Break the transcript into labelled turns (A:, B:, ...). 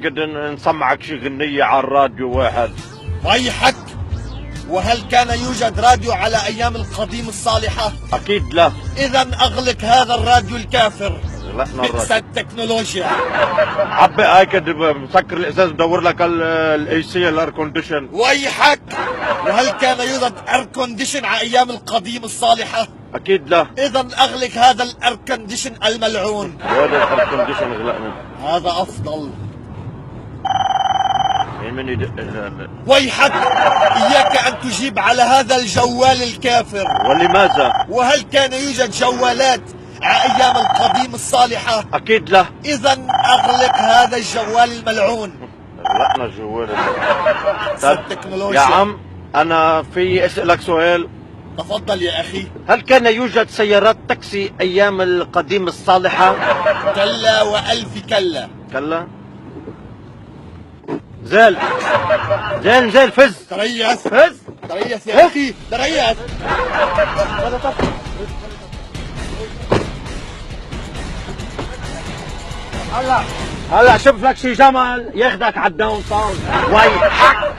A: قد نسمعك شي غنية على الراديو واحد.
B: ويحك، وهل كان يوجد راديو على أيام القديم الصالحة؟
A: أكيد لا.
B: إذا أغلق هذا الراديو الكافر.
A: غلقنا
B: بئس
A: الراديو.
B: التكنولوجيا.
A: عبي هاي كد مسكر الإزاز بدور لك الاي سي الاير كونديشن.
B: ويحك، وهل كان يوجد اير كونديشن على أيام القديم الصالحة؟
A: أكيد لا.
B: إذا أغلق هذا الاير كونديشن الملعون.
A: هذا الاير كونديشن غلقنا.
B: هذا أفضل.
A: من يدق
B: ويحك، إياك أن تجيب على هذا الجوال الكافر.
A: ولماذا؟
B: وهل كان يوجد جوالات على أيام القديم الصالحة؟
A: أكيد لا.
B: إذا أغلق هذا الجوال الملعون.
A: غلقنا الجوال.
B: التكنولوجيا.
A: يا عم أنا في أسألك سؤال.
B: تفضل يا أخي.
A: هل كان يوجد سيارات تاكسي أيام القديم الصالحة؟
B: كلا وألف كلا.
A: كلا. زال زال فز.
B: تريث
A: فز.
B: تريث يا أخي، تريث.
A: هلا شوف لك شي جمل ياخدك على الداون تاون. ويحك.